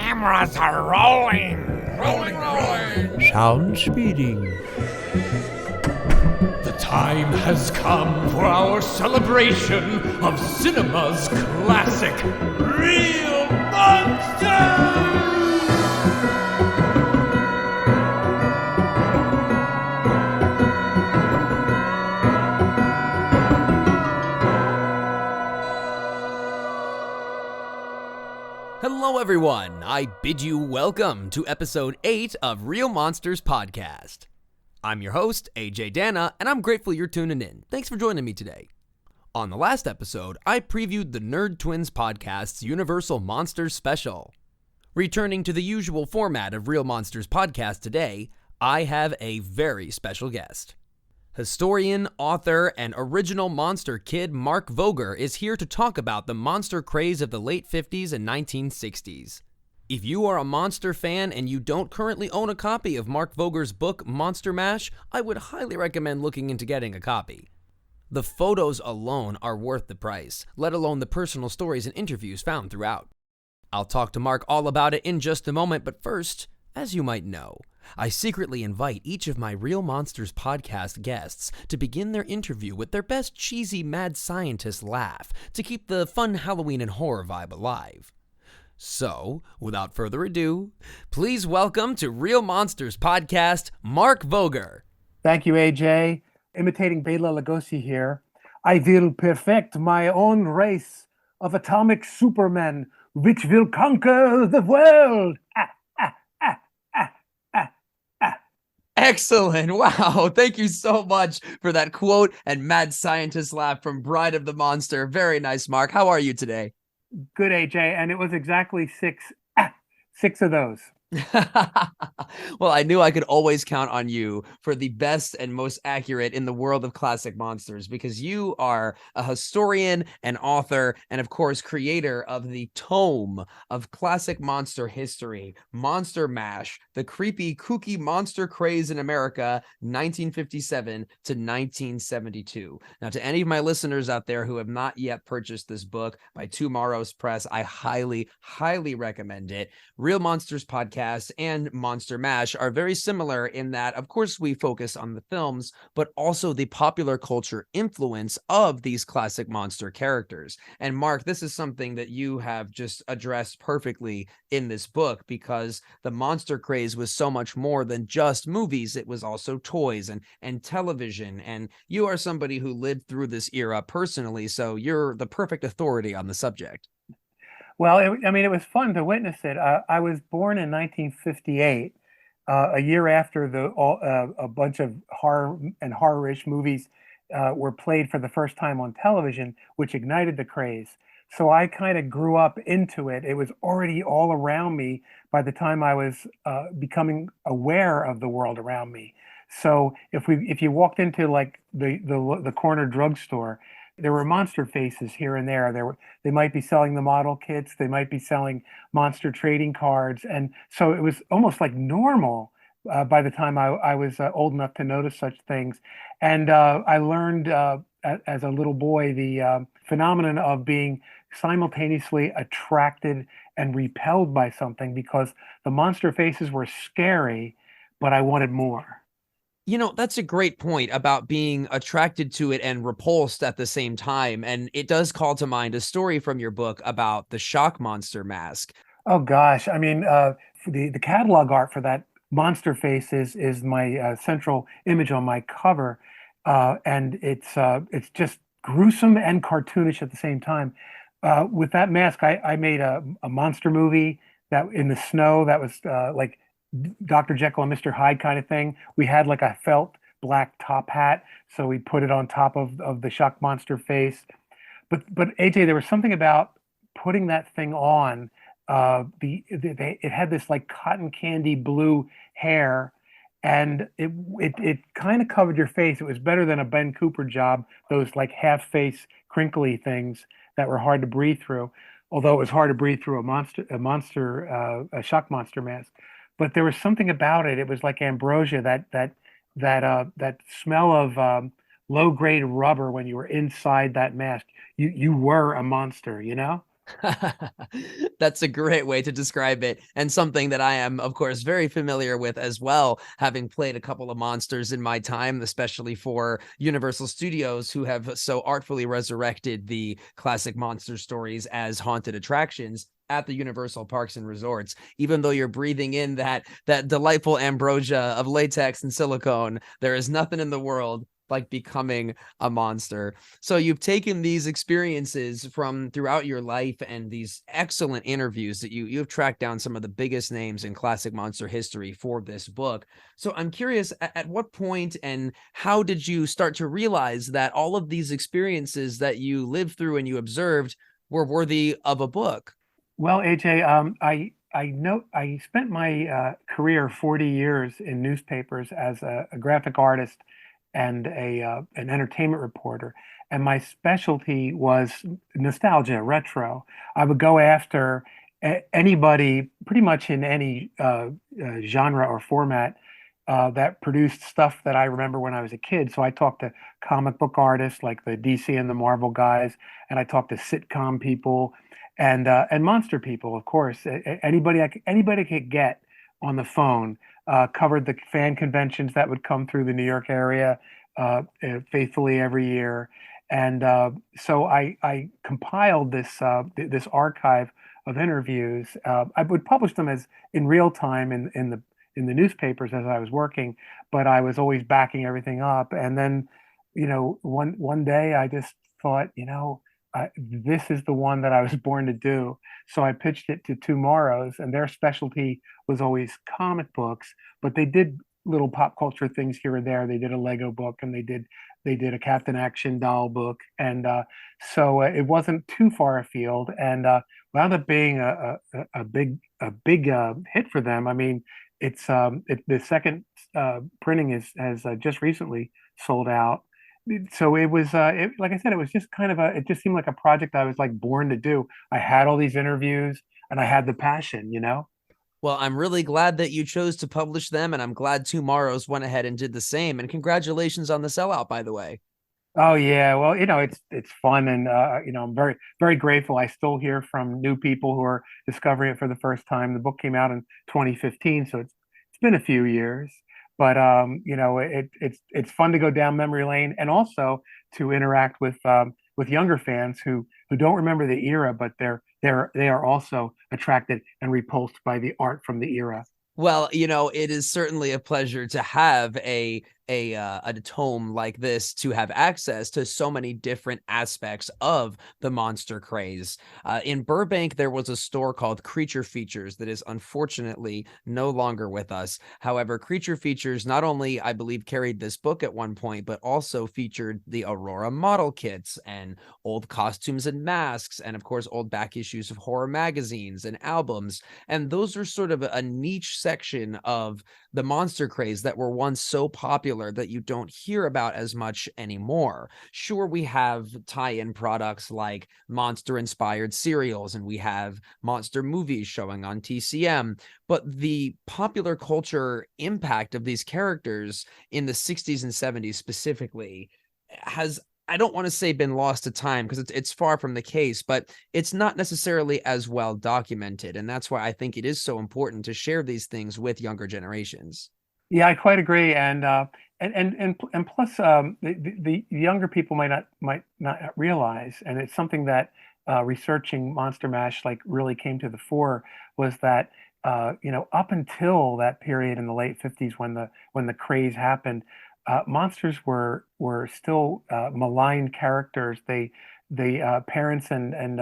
cameras are rolling. Rolling. Sound speeding. The time has come for our celebration of cinema's classic, Real Monsters! Hello everyone, I bid you welcome to episode 8 of Real Monsters Podcast. I'm your host, AJ Danna, and I'm grateful you're tuning in. Thanks for joining me today. On the last episode, I previewed the Nerd Twins podcast's Universal Monsters special. Returning to the usual format of Real Monsters Podcast today, I have a very special guest. Historian, author, and original monster kid Mark Voger is here to talk about the monster craze of the late 50s and 1960s. If you are a monster fan and you don't currently own a copy of Mark Voger's book Monster Mash, I would highly recommend looking into getting a copy. The photos alone are worth the price, let alone the personal stories and interviews found throughout. I'll talk to Mark all about it in just a moment, but first, as you might know, I secretly invite each of my Real Monsters podcast guests to begin their interview with their best cheesy mad scientist laugh to keep the fun Halloween and horror vibe alive. So, without further ado, please welcome to Real Monsters Podcast, Mark Voger. Thank you, AJ. Imitating Bela Lugosi here. I will perfect my own race of atomic supermen which will conquer the world. Excellent. Wow. Thank you so much for that quote and mad scientist laugh from Bride of the Monster. Very nice, Mark. How are you today? Good, AJ. And it was exactly six of those. Well, I knew I could always count on you for the best and most accurate in the world of classic monsters, because you are a historian and author and, of course, creator of the tome of classic monster history, Monster Mash, the creepy, kooky monster craze in America, 1957 to 1972. Now, to any of my listeners out there who have not yet purchased this book by Tomorrow's Press, I highly, highly recommend it. Real Monsters Podcast and Monster Mash are very similar in that, of course, we focus on the films, but also the popular culture influence of these classic monster characters. And Mark, this is something that you have just addressed perfectly in this book, because the monster craze was so much more than just movies. It was also toys and television. And you are somebody who lived through this era personally, so you're the perfect authority on the subject. Well, it was fun to witness it. I was born in 1958, a year after a bunch of horror and horror-ish movies were played for the first time on television, which ignited the craze. So I kind of grew up into it. It was already all around me by the time I was becoming aware of the world around me. So if you walked into like the corner drugstore, there were monster faces here and there. They might be selling the model kits. They might be selling monster trading cards. And so it was almost like normal by the time I was old enough to notice such things. And I learned as a little boy the phenomenon of being simultaneously attracted and repelled by something, because the monster faces were scary, but I wanted more. You know, that's a great point about being attracted to it and repulsed at the same time. And it does call to mind a story from your book about the shock monster mask. Oh gosh, the catalog art for that monster face is my central image on my cover, and it's just gruesome and cartoonish at the same time. With that mask, I made a monster movie that in the snow that was like Dr. Jekyll and Mr. Hyde kind of thing. We had like a felt black top hat, so we put it on top of the shock monster face. But AJ, there was something about putting that thing on. It had this like cotton candy blue hair, and it kind of covered your face. It was better than a Ben Cooper job, those like half face crinkly things that were hard to breathe through. Although it was hard to breathe through a shock monster mask. But there was something about it. It was like ambrosia, that smell of low grade rubber when you were inside that mask. You were a monster, you know? That's a great way to describe it, and something that I am, of course, very familiar with as well, having played a couple of monsters in my time, especially for Universal Studios, who have so artfully resurrected the classic monster stories as haunted attractions at the Universal Parks and Resorts. Even though you're breathing in that delightful ambrosia of latex and silicone, there is nothing in the world like becoming a monster. So you've taken these experiences from throughout your life and these excellent interviews that you've tracked down some of the biggest names in classic monster history for this book. So I'm curious, at what point and how did you start to realize that all of these experiences that you lived through and you observed were worthy of a book? Well, AJ, I know I spent my career 40 years in newspapers as a graphic artist and an entertainment reporter, and my specialty was nostalgia, retro. I would go after anybody, pretty much in any genre or format, that produced stuff that I remember when I was a kid. So I talked to comic book artists like the DC and the Marvel guys, and I talked to sitcom people and monster people, of course. Anybody could get on the phone. Covered the fan conventions that would come through the New York area faithfully every year, and so I compiled this archive of interviews. I would publish them as in real time in the newspapers as I was working, but I was always backing everything up. And then, one day I just thought, this is the one that I was born to do. So I pitched it to Tomorrow's, and their specialty was always comic books, but they did little pop culture things here and there. They did a Lego book, and they did a Captain Action doll book, and so it wasn't too far afield, and wound up being a big hit for them. I mean, the second printing has just recently sold out. So it was like I said, it was just kind of it just seemed like a project I was like born to do. I had all these interviews and I had the passion. Well, I'm really glad that you chose to publish them, and I'm glad Tomorrow's went ahead and did the same. And congratulations on the sellout, by the way. Oh yeah, well, it's fun, and I'm very very grateful. I still hear from new people who are discovering it for the first time. The book came out in 2015, so it's been a few years, but it's fun to go down memory lane, and also to interact with younger fans who don't remember the era, but they are also attracted and repulsed by the art from the era. Well, it is certainly a pleasure to have a tome like this, to have access to so many different aspects of the monster craze. In Burbank, there was a store called Creature Features that is unfortunately no longer with us. However, Creature Features not only, I believe, carried this book at one point, but also featured the Aurora model kits and old costumes and masks, and of course, old back issues of horror magazines and albums. And those are sort of a niche section of the monster craze that were once so popular that you don't hear about as much anymore. Sure, we have tie-in products like monster-inspired cereals, and we have monster movies showing on TCM, but the popular culture impact of these characters in the 60s and 70s specifically has, I don't want to say been lost to time, because it's far from the case, but it's not necessarily as well documented. And that's why I think it is so important to share these things with younger generations. Yeah, I quite agree, and plus, the younger people might not realize, and it's something that researching Monster Mash like really came to the fore, was that up until that period in the late 50s when the craze happened, monsters were still maligned characters. They parents and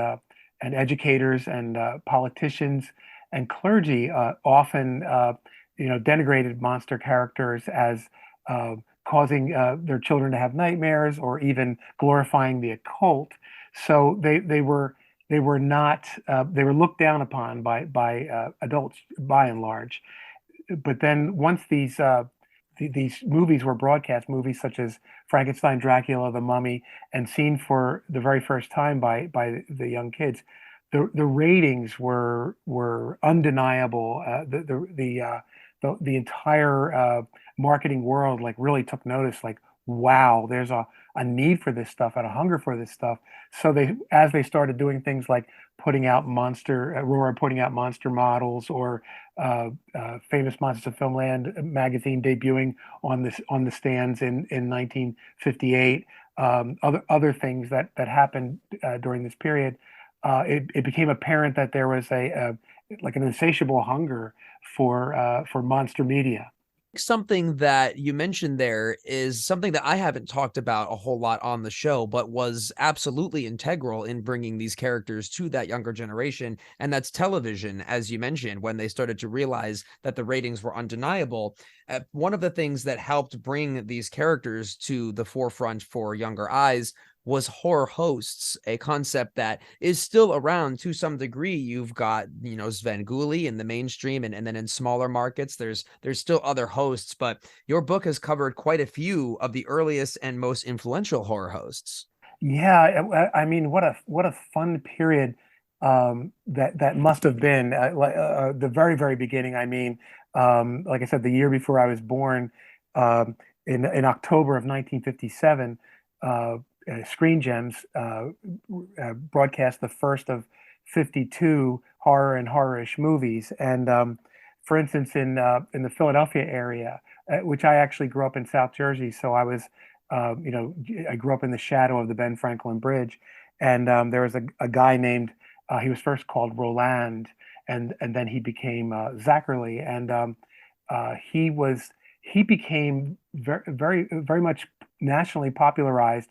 educators and politicians and clergy often denigrated monster characters as causing their children to have nightmares, or even glorifying the occult. So they were not they were looked down upon by adults by and large. But then once these movies were broadcast, movies such as Frankenstein, Dracula, The Mummy, and seen for the very first time by the young kids, the ratings were undeniable. The entire marketing world like really took notice. Like, wow, there's a need for this stuff and a hunger for this stuff. So as they started doing things like putting out Aurora putting out monster models, or Famous Monsters of Filmland magazine debuting on the stands in 1958. Other things that happened during this period, it became apparent that there was a like an insatiable hunger for monster media. Something that you mentioned there is something that I haven't talked about a whole lot on the show, but was absolutely integral in bringing these characters to that younger generation. And that's television, as you mentioned, when they started to realize that the ratings were undeniable. One of the things that helped bring these characters to the forefront for younger eyes was horror hosts, a concept that is still around to some degree. You've got, Svengoolie in the mainstream, and then in smaller markets, there's still other hosts, but your book has covered quite a few of the earliest and most influential horror hosts. Yeah, I mean, what a fun period that must have been the very beginning. I mean, like I said, the year before I was born, in October of 1957, Screen Gems broadcast the first of 52 horror and horror-ish movies. And for instance, in the Philadelphia area, which I actually grew up in South Jersey, so I grew up in the shadow of the Ben Franklin Bridge, and there was a guy named he was first called Roland, and then he became Zachary, and he was he became very much nationally popularized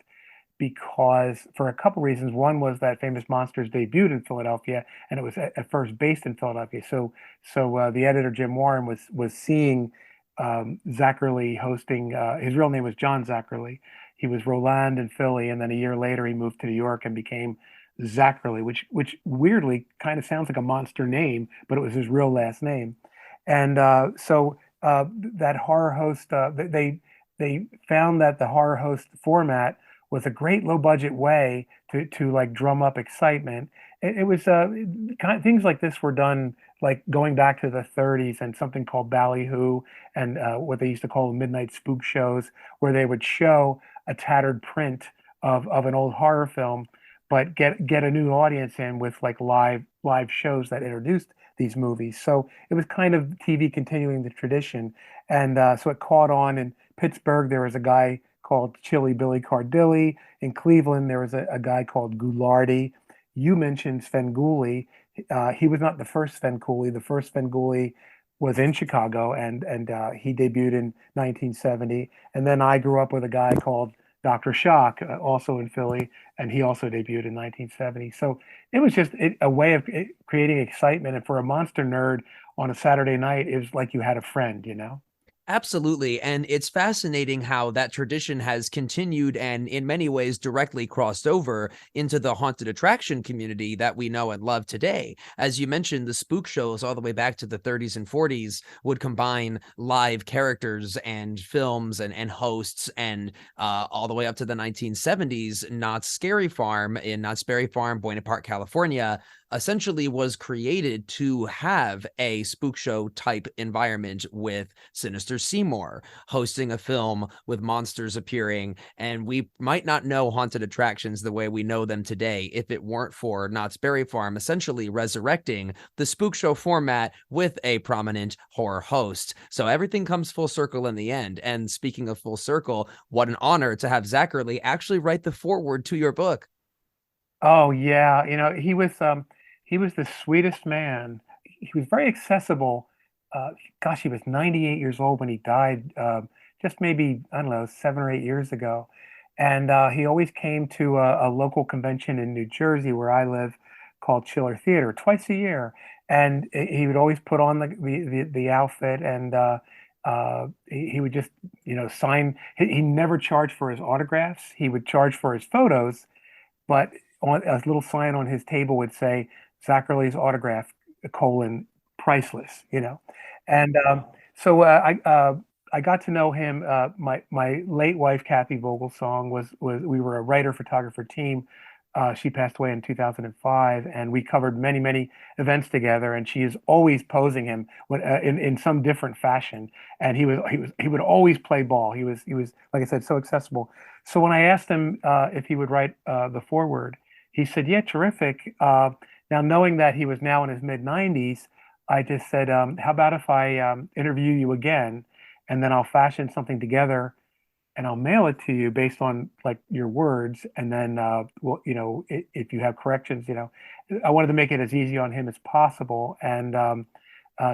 because for a couple reasons. One was that Famous Monsters debuted in Philadelphia, and it was at first based in Philadelphia. So the editor Jim Warren was seeing Zachary hosting. His real name was John Zachary. He was Roland in Philly, and then a year later he moved to New York and became Zachary, which weirdly kind of sounds like a monster name, but it was his real last name. And that horror host, they found that the horror host format was a great low budget way to like drum up excitement. It was things like this were done like going back to the 30s, and something called Ballyhoo, and what they used to call midnight spook shows, where they would show a tattered print of an old horror film, but get a new audience in with like live shows that introduced these movies. So it was kind of TV continuing the tradition, and so it caught on. In Pittsburgh, there was a guy called Chili Billy Cardilli. In Cleveland, there was a guy called Goulardi. You mentioned Svengoolie. He was not the first Svengoolie. The first Svengoolie was in Chicago, and he debuted in 1970. And then I grew up with a guy called Dr. Shock, also in Philly, and he also debuted in 1970. So it was just a way of creating excitement. And for a monster nerd on a Saturday night, it was like you had a friend, you know? Absolutely. And it's fascinating how that tradition has continued and in many ways directly crossed over into the haunted attraction community that we know and love today. As you mentioned, the spook shows all the way back to the 30s and 40s would combine live characters and films and hosts, and all the way up to the 1970s, Knott's Scary Farm in Knott's Berry Farm, Buena Park, California, essentially was created to have a spook show type environment with Sinister Seymour hosting a film with monsters appearing. And we might not know haunted attractions the way we know them today if it weren't for Knott's Berry Farm essentially resurrecting the spook show format with a prominent horror host. So everything comes full circle in the end. And speaking of full circle, what an honor to have Zachary actually write the foreword to your book. Oh yeah, he was the sweetest man. He was very accessible. Gosh, he was 98 years old when he died, just maybe, I don't know, 7 or 8 years ago. And he always came to a local convention in New Jersey, where I live, called Chiller Theater, twice a year. And he would always put on the outfit, and he would just, sign. He never charged for his autographs. He would charge for his photos, but on a little sign on his table would say Zachary's autograph, colon, priceless, And so I got to know him. My late wife Kathy Vogelsong was we were a writer photographer team She passed away in 2005, and we covered many, many events together. And she is always posing him in some different fashion. And he would always play ball. He was like I said, so accessible. So when I asked him if he would write the foreword, he said, "Yeah, terrific." Now knowing that he was now in his mid 90s, I just said, "How about if I interview you again, and then I'll fashion something together and I'll mail it to you based on like your words, and then well, if you have corrections, I wanted to make it as easy on him as possible, and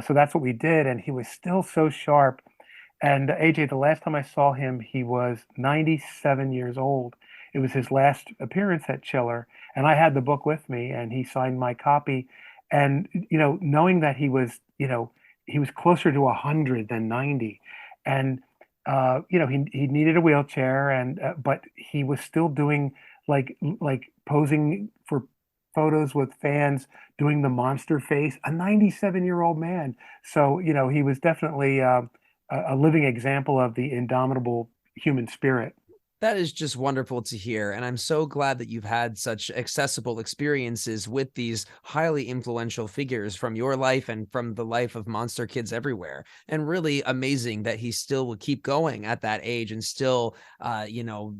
so that's what we did, and he was still so sharp. And AJ, the last time I saw him, he was 97 years old. It was his last appearance at Chiller, and I had the book with me, and he signed my copy. And knowing that he was closer to 100 than 90, and he needed a wheelchair, and but he was still doing like posing for photos with fans, doing the monster face, a 97-year-old man. So he was definitely a living example of the indomitable human spirit. That is just wonderful to hear. And I'm so glad that you've had such accessible experiences with these highly influential figures from your life and from the life of monster kids everywhere. And really amazing that he still will keep going at that age and still,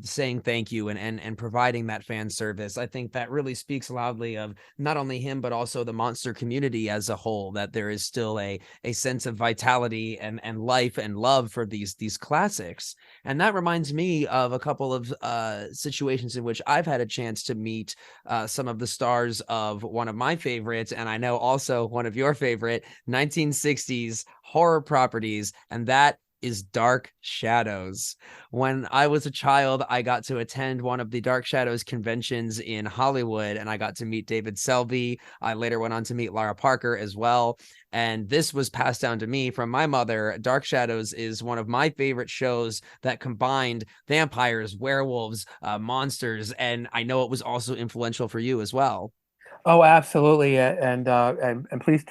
saying thank you and providing that fan service. I think that really speaks loudly of not only him, but also the monster community as a whole, that there is still a sense of vitality and life and love for these classics. And that reminds me of a couple of situations in which I've had a chance to meet some of the stars of one of my favorites, and I know also one of your favorite 1960s horror properties, and that is Dark Shadows. When I was a child, I got to attend one of the Dark Shadows conventions in Hollywood, and I got to meet David Selby. I later went on to meet Lara Parker as well. And this was passed down to me from my mother. Dark Shadows is one of my favorite shows that combined vampires, werewolves, monsters, and I know it was also influential for you as well. Oh, absolutely. And please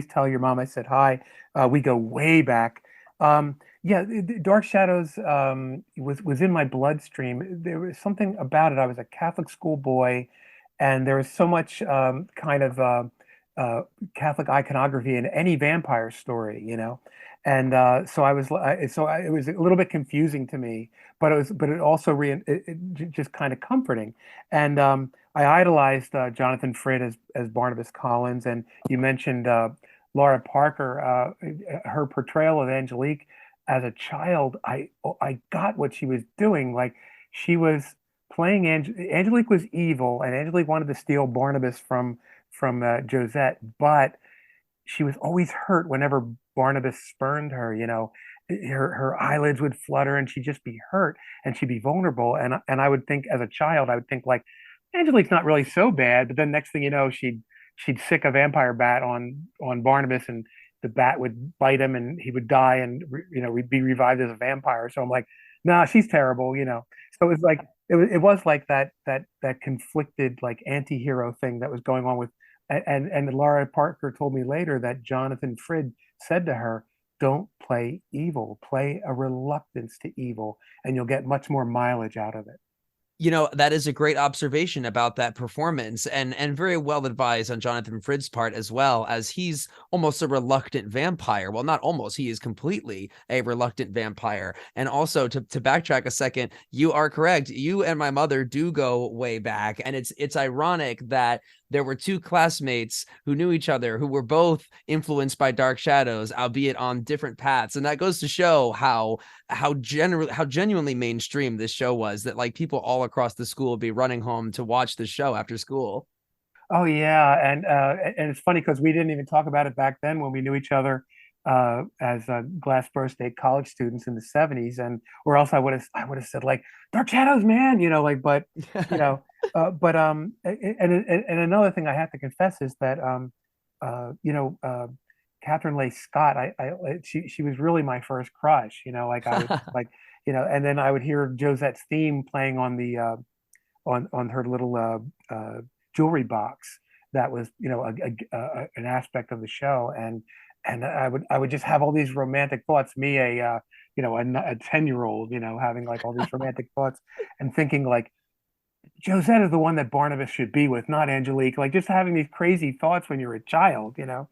tell your mom I said hi. We go way back. Yeah, Dark Shadows was in my bloodstream. There was something about it. I was a Catholic school boy, and there was so much kind of Catholic iconography in any vampire story. And so it was a little bit confusing to me, but it also just kind of comforting. And I idolized Jonathan Frid as Barnabas Collins, and you mentioned Laura Parker, her portrayal of Angelique as a child. I got what she was doing. Like she was playing Angelique was evil, and Angelique wanted to steal Barnabas from Josette, but she was always hurt whenever Barnabas spurned her. Her eyelids would flutter, and she'd just be hurt, and she'd be vulnerable. And I would think as a child, I would think like, Angelique's not really so bad. But then next thing you know, she'd sick a vampire bat on Barnabas, and the bat would bite him, and he would die, and we'd be revived as a vampire. So I'm like, nah, she's terrible. So it was like it was like that conflicted like anti-hero thing that was going on with, and Laura Parker told me later that Jonathan Frid said to her, "Don't play evil, play a reluctance to evil, and you'll get much more mileage out of it." That is a great observation about that performance, and very well advised on Jonathan Frid's part, as well, as he's almost a reluctant vampire. Well, not almost, he is completely a reluctant vampire. And also to backtrack a second, you are correct. You and my mother do go way back, and it's ironic that there were two classmates who knew each other who were both influenced by Dark Shadows, albeit on different paths. And that goes to show how genuinely mainstream this show was, that like people all across the school would be running home to watch the show after school. Oh yeah, and it's funny because we didn't even talk about it back then when we knew each other as Glassboro State college students in the '70s, and or else I would have said like Dark Shadows, man, but you know, and another thing I have to confess is that Catherine Leigh Scott, she was really my first crush, like I would like, and then I would hear Josette's theme playing on the on her little jewelry box that was an aspect of the show, and I would just have all these romantic thoughts, me a 10-year-old having like all these romantic thoughts and thinking like Josette is the one that Barnabas should be with, not Angelique. Like just having these crazy thoughts when you're a child, you know?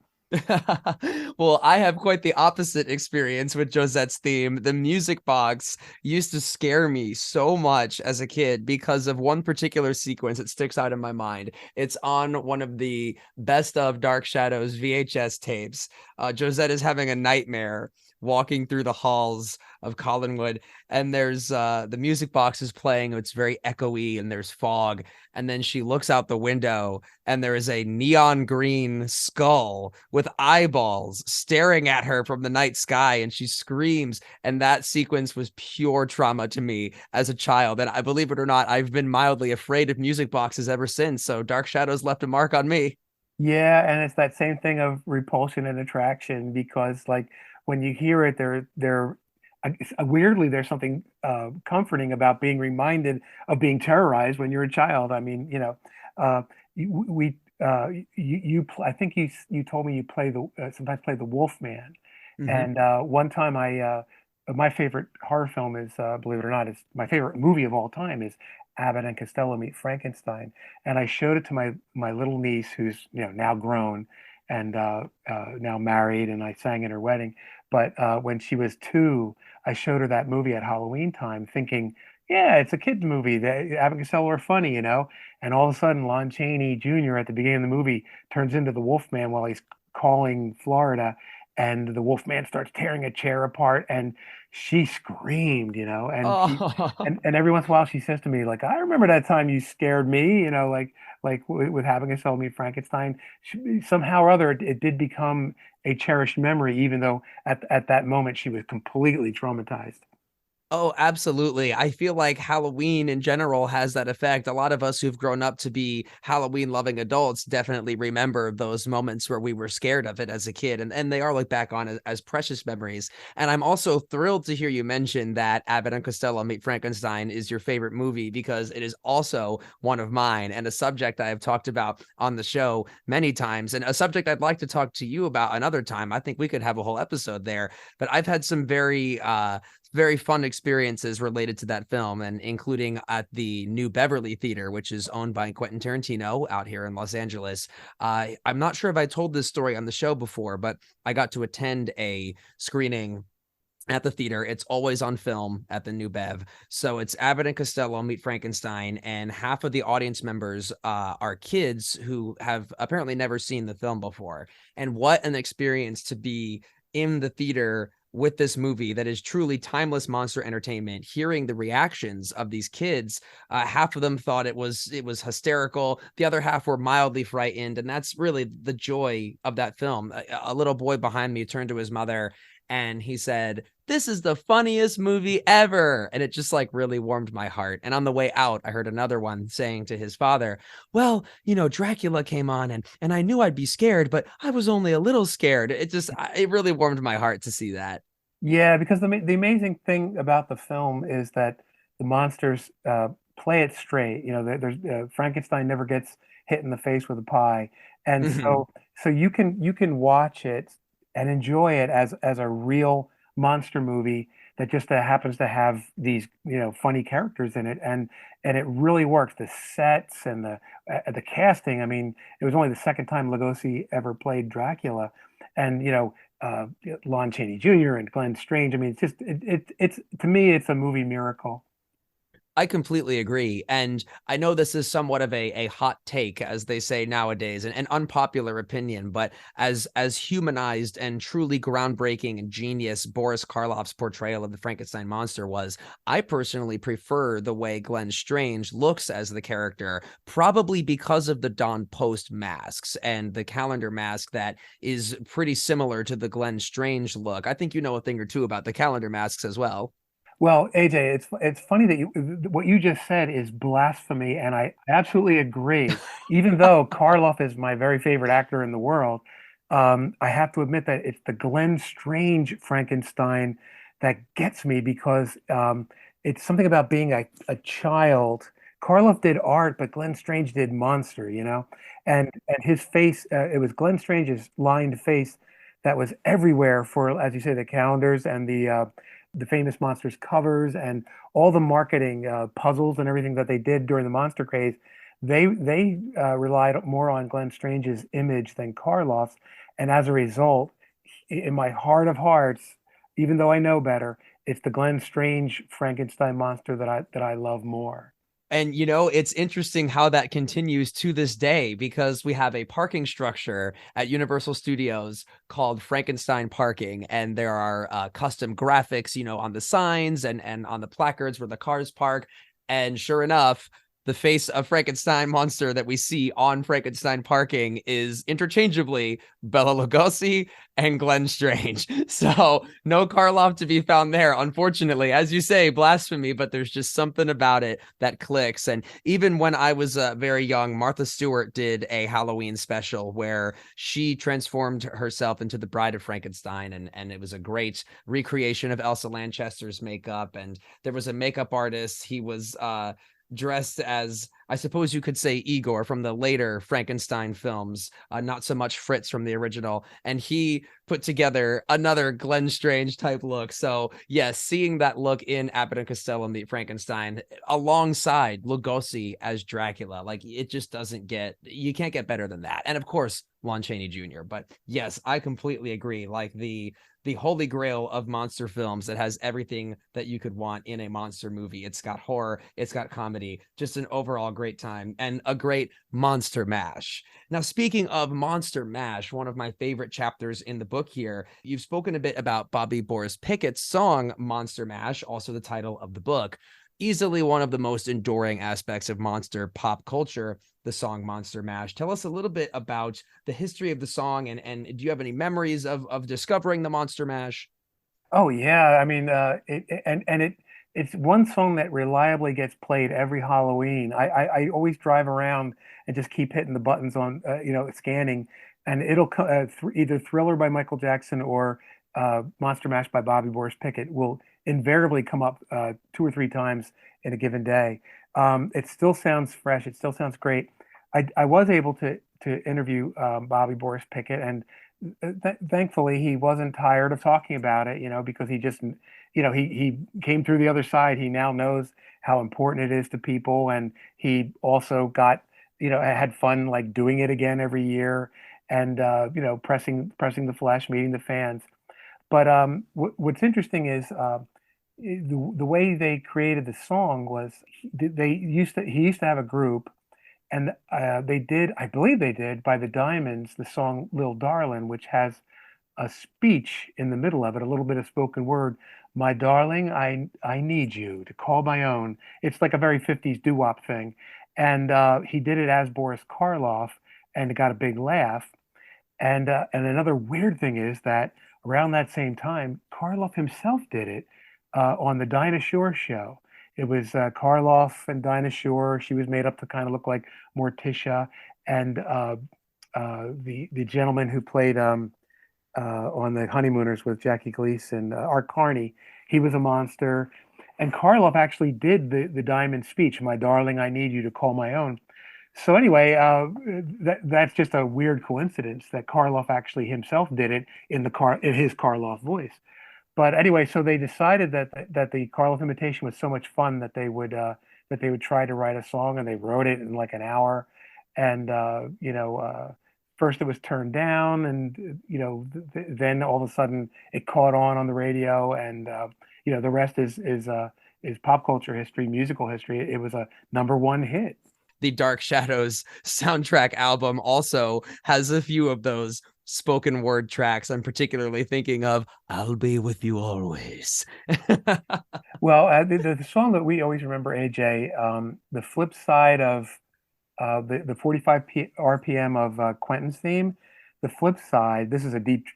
Well, I have quite the opposite experience with Josette's theme. The music box used to scare me so much as a kid because of one particular sequence that sticks out in my mind. It's on one of the best of Dark Shadows VHS tapes. Josette is having a nightmare walking through the halls of Collinwood, and there's the music box is playing. It's very echoey, and there's fog. And then she looks out the window, and there is a neon green skull with eyeballs staring at her from the night sky, and she screams. And that sequence was pure trauma to me as a child. And I believe it or not, I've been mildly afraid of music boxes ever since. So Dark Shadows left a mark on me. Yeah, and it's that same thing of repulsion and attraction because like when you hear it, weirdly there's something comforting about being reminded of being terrorized when you're a child. I mean, uh, we I think you told me you play the sometimes play the Wolfman, Mm-hmm. and one time my favorite horror film is believe it or not is my favorite movie of all time is Abbott and Costello Meet Frankenstein, and I showed it to my little niece who's now grown and now married, and I sang at her wedding. But when she was 2, I showed her that movie at Halloween time, thinking, yeah, it's a kid's movie. Abbott and Costello are funny, And all of a sudden, Lon Chaney Jr. at the beginning of the movie turns into the Wolfman while he's calling Florida, and the Wolfman starts tearing a chair apart, and she screamed, and Oh, and every once in a while she says to me, like, I remember that time you scared me, like with having a sell me Frankenstein. Somehow or other, it did become a cherished memory, even though at that moment she was completely traumatized. oh, absolutely. I feel like Halloween in general has that effect. A lot of us who've grown up to be Halloween loving adults definitely remember those moments where we were scared of it as a kid. And they are looked back on as precious memories. And I'm also thrilled to hear you mention that Abbott and Costello Meet Frankenstein is your favorite movie because it is also one of mine and a subject I have talked about on the show many times and a subject I'd like to talk to you about another time. I think we could have a whole episode there, but I've had some very fun experiences related to that film, and including at the New Beverly Theater, which is owned by Quentin Tarantino out here in Los Angeles. I'm not sure if I told this story on the show before, but I got to attend a screening at the theater. It's always on film at the New Bev. So it's Abbott and Costello Meet Frankenstein, and half of the audience members are kids who have apparently never seen the film before. And what an experience to be in the theater with this movie that is truly timeless monster entertainment, hearing the reactions of these kids. Half of them thought it was hysterical, the other half were mildly frightened, and that's really the joy of that film. A little boy behind me turned to his mother and he said, "This is the funniest movie ever." And it just like really warmed my heart. And on the way out, I heard another one saying to his father, "Well, Dracula came on and I knew I'd be scared, but I was only a little scared." It really warmed my heart to see that. Yeah, because the amazing thing about the film is that the monsters play it straight. There's Frankenstein never gets hit in the face with a pie, and Mhm. so you can watch it and enjoy it as a real monster movie that just happens to have these funny characters in it, and it really works. The sets and the casting. I mean, it was only the second time Lugosi ever played Dracula, and Lon Chaney Jr. and Glenn Strange. I mean, it's to me, it's a movie miracle. I completely agree. And I know this is somewhat of a hot take, as they say nowadays, an unpopular opinion, but as humanized and truly groundbreaking and genius Boris Karloff's portrayal of the Frankenstein monster was, I personally prefer the way Glenn Strange looks as the character, probably because of the Don Post masks and the calendar mask that is pretty similar to the Glenn Strange look. I think you know a thing or two about the calendar masks as well. Well, AJ, it's funny that what you just said is blasphemy, and I absolutely agree. Even though Karloff is my very favorite actor in the world, I have to admit that it's the Glenn Strange Frankenstein that gets me because it's something about being a child. Karloff did art, but Glenn Strange did monster, and his face. It was Glenn Strange's lined face that was everywhere for, as you say, the calendars and the famous Monsters covers and all the marketing puzzles and everything that they did during the Monster craze, they relied more on Glenn Strange's image than Karloff's, and as a result, in my heart of hearts, even though I know better, it's the Glenn Strange Frankenstein monster that I love more. And you know, it's interesting how that continues to this day because we have a parking structure at Universal Studios called Frankenstein Parking, and there are custom graphics, you know, on the signs and on the placards where the cars park. And sure enough, the face of Frankenstein monster that we see on Frankenstein Parking is interchangeably Bela Lugosi and Glenn Strange. So no Karloff to be found there, unfortunately. As you say, blasphemy, but there's just something about it that clicks. And even when I was very young, Martha Stewart did a Halloween special where she transformed herself into the Bride of Frankenstein, and it was a great recreation of Elsa Lanchester's makeup. And there was a makeup artist. He was dressed as, I suppose you could say, Igor from the later Frankenstein films, not so much Fritz from the original, and he put together another Glenn Strange type look. So yes, seeing that look in Abbott and Costello Meet Frankenstein alongside Lugosi as Dracula, like, it just doesn't get, you can't get better than that. And of course, Lon Chaney Jr. But yes, I completely agree. Like the holy grail of monster films that has everything that you could want in a monster movie. It's got horror, it's got comedy, just an overall great time, and a great monster mash. Now, speaking of monster mash, one of my favorite chapters in the book here, you've spoken a bit about Bobby Boris Pickett's song Monster Mash, also the title of the book. Easily one of the most enduring aspects of monster pop culture, the song Monster Mash. Tell us a little bit about the history of the song, and do you have any memories of discovering the Monster Mash? Oh yeah, I mean, it's one song that reliably gets played every Halloween. I always drive around and just keep hitting the buttons on, scanning, and it'll either Thriller by Michael Jackson or Monster Mash by Bobby Boris Pickett will invariably come up two or three times in a given day. It still sounds fresh. It still sounds great. I was able to interview Bobby Boris Pickett, and thankfully he wasn't tired of talking about it, because he just, he came through the other side. He now knows how important it is to people, and he also got, had fun like doing it again every year, and pressing the flesh, meeting the fans. But what's interesting is the way they created the song was he used to have a group, and I believe they did by the Diamonds, the song Lil Darlin', which has a speech in the middle of it, a little bit of spoken word. My darling, I need you to call my own. It's like a very 50s doo-wop thing. And he did it as Boris Karloff, and it got a big laugh. And another weird thing is that around that same time, Karloff himself did it on the Dinah Shore show. It was Karloff and Dinah Shore. She was made up to kind of look like Morticia, and the gentleman who played on the Honeymooners with Jackie Gleason, Art Carney, he was a monster. And Karloff actually did the Diamond speech, "My darling, I need you to call my own." So anyway, that's just a weird coincidence that Karloff actually himself did it in his Karloff voice. But anyway, so they decided that the Karloff imitation was so much fun that they would try to write a song, and they wrote it in like an hour. And first it was turned down, and then all of a sudden it caught on the radio, and the rest is pop culture history, musical history. It was a #1 hit. The Dark Shadows soundtrack album also has a few of those spoken word tracks. I'm particularly thinking of "I'll Be With You Always." Well, the song that we always remember, AJ, the flip side of the 45 RPM of Quentin's theme, the flip side, this is a deep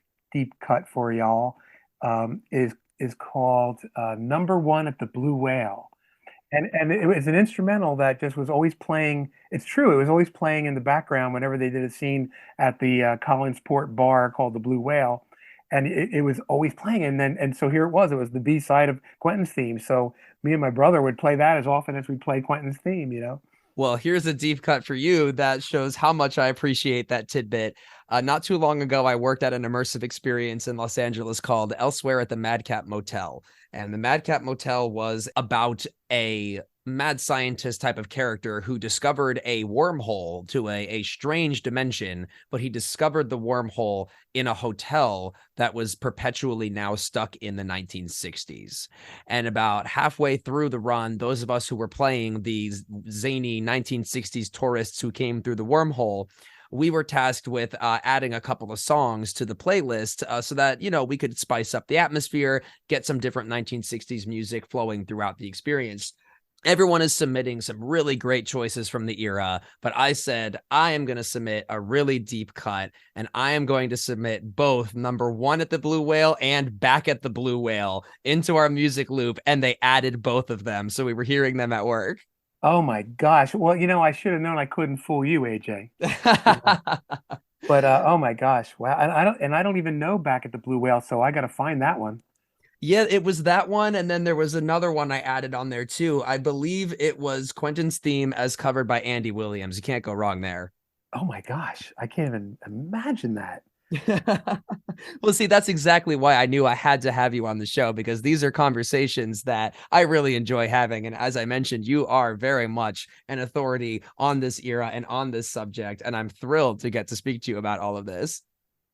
cut for y'all, is called #1 at the Blue Whale. And it was an instrumental that just was always playing. It's true, it was always playing in the background whenever they did a scene at the Collinsport bar called the Blue Whale, and it was always playing. And so here it was the B-side of Quentin's theme. So me and my brother would play that as often as we played Quentin's theme. Well, here's a deep cut for you that shows how much I appreciate that tidbit. Not too long ago, I worked at an immersive experience in Los Angeles called Elsewhere at the Madcap Motel. And the Madcap Motel was about a mad scientist type of character who discovered a wormhole to a strange dimension, but he discovered the wormhole in a hotel that was perpetually now stuck in the 1960s. And about halfway through the run, those of us who were playing these zany 1960s tourists who came through the wormhole, we were tasked with adding a couple of songs to the playlist so that, we could spice up the atmosphere, get some different 1960s music flowing throughout the experience. Everyone is submitting some really great choices from the era, but I said I am going to submit a really deep cut, and I am going to submit both Number One at the Blue Whale and Back at the Blue Whale into our music loop, and they added both of them, so we were hearing them at work. Oh my gosh. Well, I should have known I couldn't fool you, AJ. But oh my gosh. Wow. And I don't even know Back at the Blue Whale, so I got to find that one. Yeah, it was that one, and then there was another one I added on there too. I believe it was Quentin's theme as covered by Andy Williams. You can't go wrong there. Oh my gosh. I can't even imagine that. Well, see, that's exactly why I knew I had to have you on the show, because these are conversations that I really enjoy having. And as I mentioned, you are very much an authority on this era and on this subject. And I'm thrilled to get to speak to you about all of this.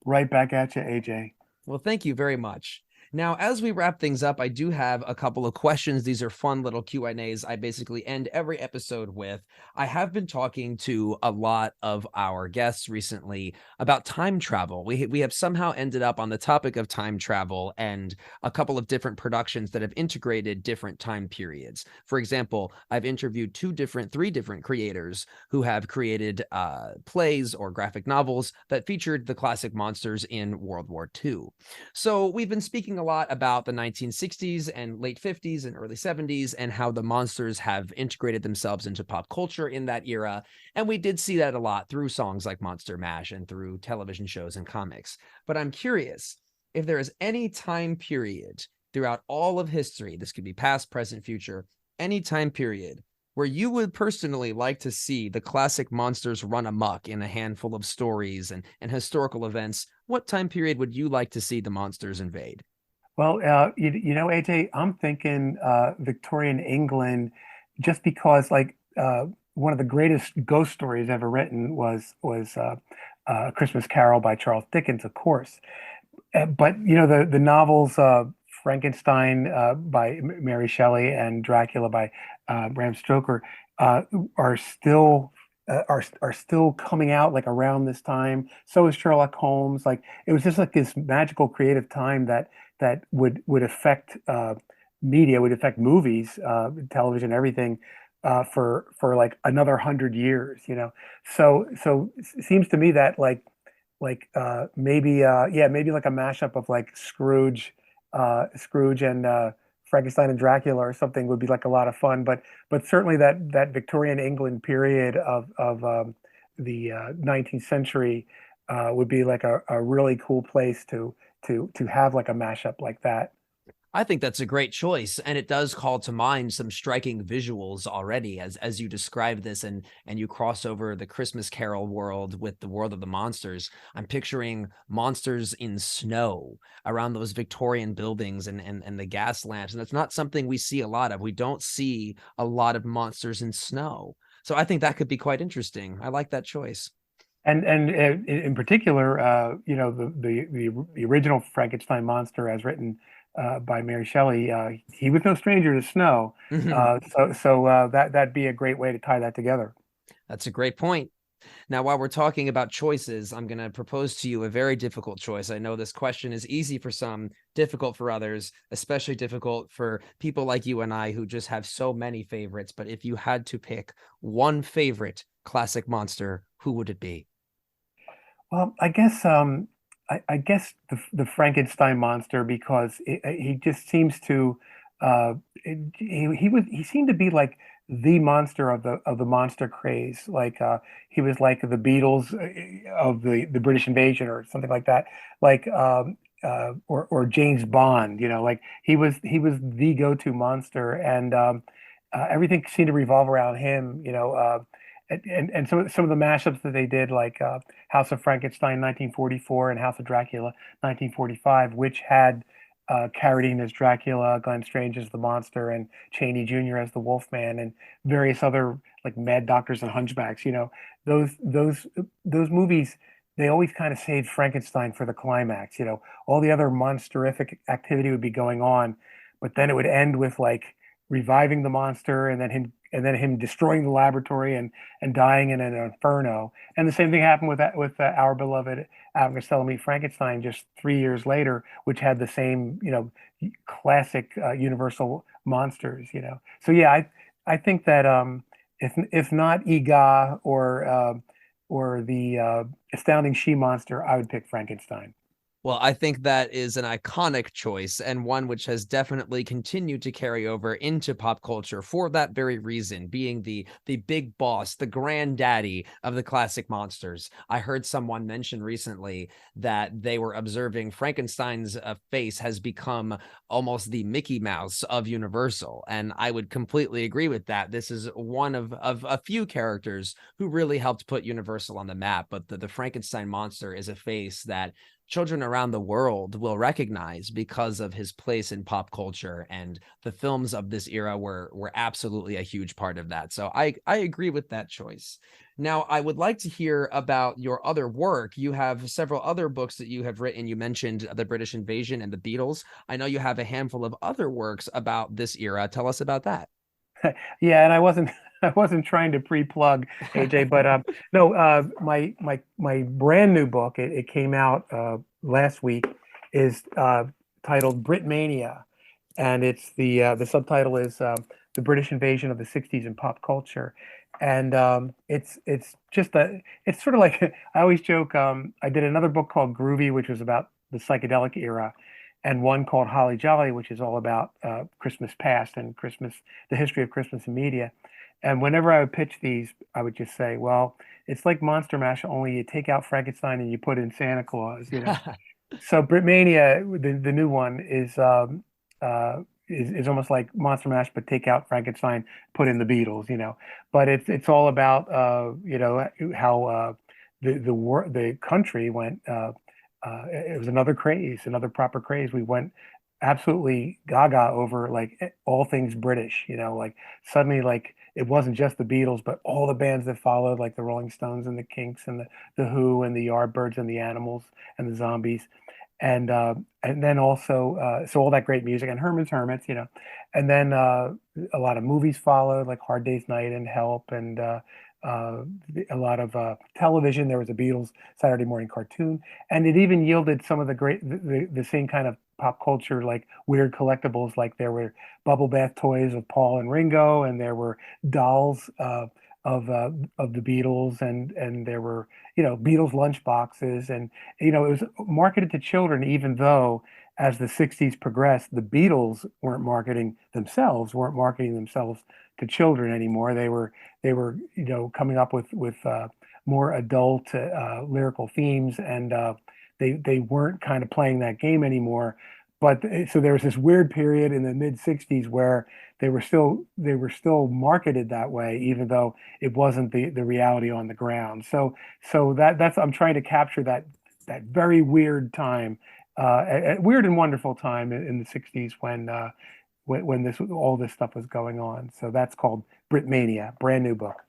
Right back at you, AJ. Well, thank you very much. Now, as we wrap things up, I do have a couple of questions. These are fun little Q&As I basically end every episode with. I have been talking to a lot of our guests recently about time travel. We have somehow ended up on the topic of time travel and a couple of different productions that have integrated different time periods. For example, I've interviewed three different creators who have created plays or graphic novels that featured the classic monsters in World War II. So we've been speaking a lot about the 1960s and late 50s and early 70s and how the monsters have integrated themselves into pop culture in that era. And we did see that a lot through songs like Monster Mash and through television shows and comics. But I'm curious if there is any time period throughout all of history, this could be past, present, future, any time period where you would personally like to see the classic monsters run amok in a handful of stories and historical events. What time period would you like to see the monsters invade? Well, AJ, I'm thinking Victorian England, just because one of the greatest ghost stories ever written was A Christmas Carol by Charles Dickens, of course. But the novels Frankenstein by Mary Shelley and Dracula by Bram Stoker are still are still coming out like around this time. So is Sherlock Holmes. Like it was just like this magical creative time that would affect media, would affect movies, television, everything for like another 100 years. So it seems to me that maybe like a mashup of like Scrooge and Frankenstein and Dracula or something would be like a lot of fun. But certainly that Victorian England period of the 19th century would be like a really cool place to have like a mashup like that. I think that's a great choice, and it does call to mind some striking visuals already as you describe this and you cross over the Christmas Carol world with the world of the monsters. I'm picturing monsters in snow around those Victorian buildings and the gas lamps, and that's not something we see a lot of. We don't see a lot of monsters in snow. So I think that could be quite interesting. I like that choice. And in particular, the original Frankenstein monster, as written by Mary Shelley, he was no stranger to snow. That'd be a great way to tie that together. That's a great point. Now, while we're talking about choices, I'm going to propose to you a very difficult choice. I know this question is easy for some, difficult for others, especially difficult for people like you and I who just have so many favorites. But if you had to pick one favorite classic monster, who would it be? Well, I guess the Frankenstein monster, because he just seems to he seemed to be like the monster of the monster craze. Like he was like the Beatles of the British invasion or something like that. Like or James Bond. Like he was the go-to monster, and everything seemed to revolve around him. and some of the mashups that they did, like House of Frankenstein 1944 and House of Dracula 1945, which had Carradine as Dracula, Glenn Strange as the monster, and Cheney Jr. as the Wolfman, and various other like Mad Doctors and Hunchbacks. Those movies, they always kind of saved Frankenstein for the climax. All the other monsterific activity would be going on, but then it would end with like reviving the monster and then him destroying the laboratory and dying in an inferno. And the same thing happened with our beloved Abbott and Costello Meet Frankenstein just 3 years later, which had the same classic Universal monsters. So yeah, I think that if not Ega or the Astounding She Monster, I would pick Frankenstein. Well, I think that is an iconic choice and one which has definitely continued to carry over into pop culture for that very reason, being the big boss, the granddaddy of the classic monsters. I heard someone mention recently that they were observing Frankenstein's face has become almost the Mickey Mouse of Universal, and I would completely agree with that. This is one of a few characters who really helped put Universal on the map, but the Frankenstein monster is a face that children around the world will recognize because of his place in pop culture, and the films of this era were absolutely a huge part of that. So I agree with that choice. Now, I would like to hear about your other work. You have several other books that you have written. You mentioned the British Invasion and the Beatles. I know you have a handful of other works about this era. Tell us about that. Yeah, and I wasn't trying to pre-plug, AJ, but no, my brand new book, it came out last week, is titled Britmania, and it's the subtitle is the British Invasion of the '60s in Pop Culture, and it's sort of like I always joke. I did another book called Groovy, which was about the psychedelic era, and one called Holly Jolly, which is all about Christmas past and Christmas, the history of Christmas in media. And whenever I would pitch these, I would just say, well, it's like Monster Mash, only you take out Frankenstein and you put in Santa Claus. So Britmania, the new one, is almost like Monster Mash, but take out Frankenstein, put in the Beatles. But it's all about how the country went. It was another craze, another proper craze. We went absolutely gaga over like all things British. Like suddenly like it wasn't just the Beatles, but all the bands that followed, like the Rolling Stones and the Kinks and the Who and the Yardbirds and the Animals and the Zombies, and then also so all that great music and Herman's Hermits. And then a lot of movies followed, like Hard Day's Night and Help, and a lot of television. There was a Beatles Saturday morning cartoon, and it even yielded some of the same kind of pop culture, like weird collectibles. Like there were bubble bath toys of Paul and Ringo, and there were dolls of the Beatles, and there were Beatles lunch boxes, and it was marketed to children, even though as the '60s progressed, the Beatles weren't marketing themselves to children anymore. They were coming up with more adult lyrical themes, and they weren't kind of playing that game anymore. But so there was this weird period in the mid '60s where they were still marketed that way, even though it wasn't the reality on the ground. So that's I'm trying to capture that very weird time, a weird and wonderful time in the '60s when all this stuff was going on. So that's called Britmania, brand new book.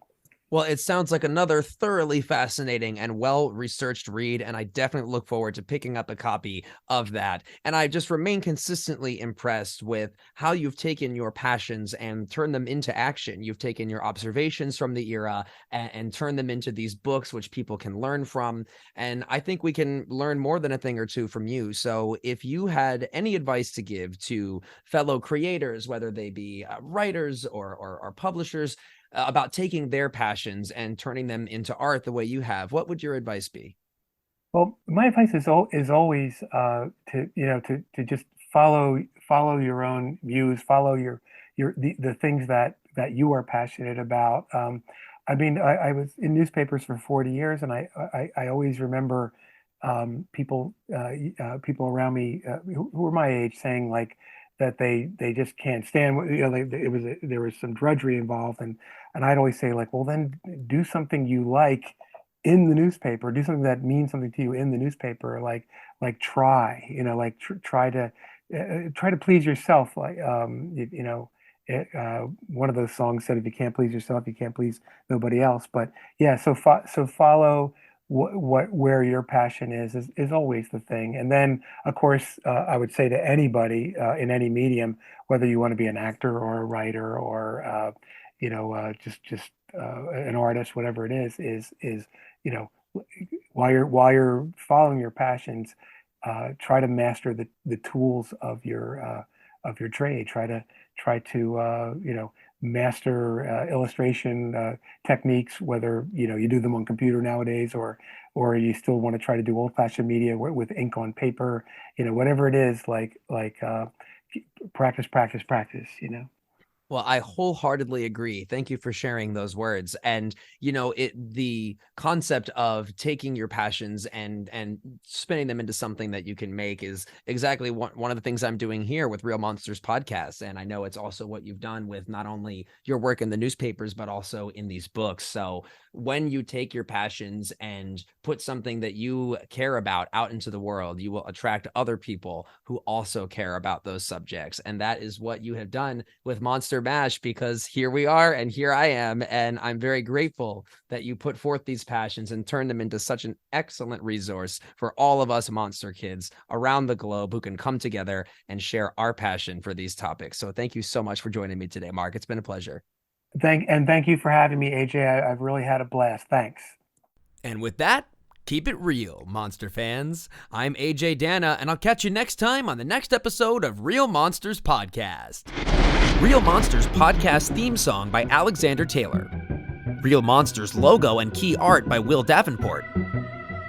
Well, it sounds like another thoroughly fascinating and well-researched read, and I definitely look forward to picking up a copy of that. And I just remain consistently impressed with how you've taken your passions and turned them into action. You've taken your observations from the era and turned them into these books which people can learn from. And I think we can learn more than a thing or two from you. So if you had any advice to give to fellow creators, whether they be writers or publishers, about taking their passions and turning them into art the way you have, what would your advice be? Well, my advice is always to just follow your own views, follow the things that you are passionate about. I mean, I was in newspapers for 40 years, and I always remember people around me who were my age saying like that they just can't stand. Like, there was some drudgery involved, and I'd always say, like, well, then do something you like in the newspaper, do something that means something to you in the newspaper, like try, try to please yourself. Like, one of those songs said, if you can't please yourself, you can't please nobody else. But yeah, so follow where your passion is always the thing. And then, of course, I would say to anybody in any medium, whether you want to be an actor or a writer or just an artist, whatever it is while you're following your passions, try to master the tools of your trade. Try to master illustration techniques, whether you do them on computer nowadays, or you still want to try to do old-fashioned media with ink on paper. Whatever it is, like practice. Well, I wholeheartedly agree. Thank you for sharing those words. And, the concept of taking your passions and spinning them into something that you can make is exactly one of the things I'm doing here with Real Monsters podcast. And I know it's also what you've done with not only your work in the newspapers, but also in these books. So when you take your passions and put something that you care about out into the world, you will attract other people who also care about those subjects. And that is what you have done with Monster Mash, because here we are and here I am. And I'm very grateful that you put forth these passions and turned them into such an excellent resource for all of us monster kids around the globe who can come together and share our passion for these topics. So thank you so much for joining me today, Mark. It's been a pleasure. Thank you for having me, AJ. I've really had a blast. Thanks. And with that, keep it real, monster fans. I'm AJ Danna, and I'll catch you next time on the next episode of Real Monsters Podcast. Real Monsters Podcast theme song by Alexander Taylor. Real Monsters logo and key art by Will Davenport.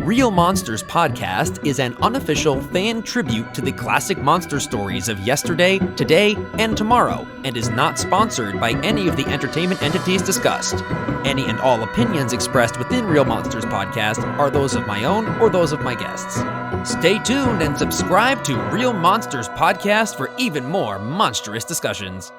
Real Monsters Podcast is an unofficial fan tribute to the classic monster stories of yesterday, today, and tomorrow, and is not sponsored by any of the entertainment entities discussed. Any and all opinions expressed within Real Monsters Podcast are those of my own or those of my guests. Stay tuned and subscribe to Real Monsters Podcast for even more monstrous discussions.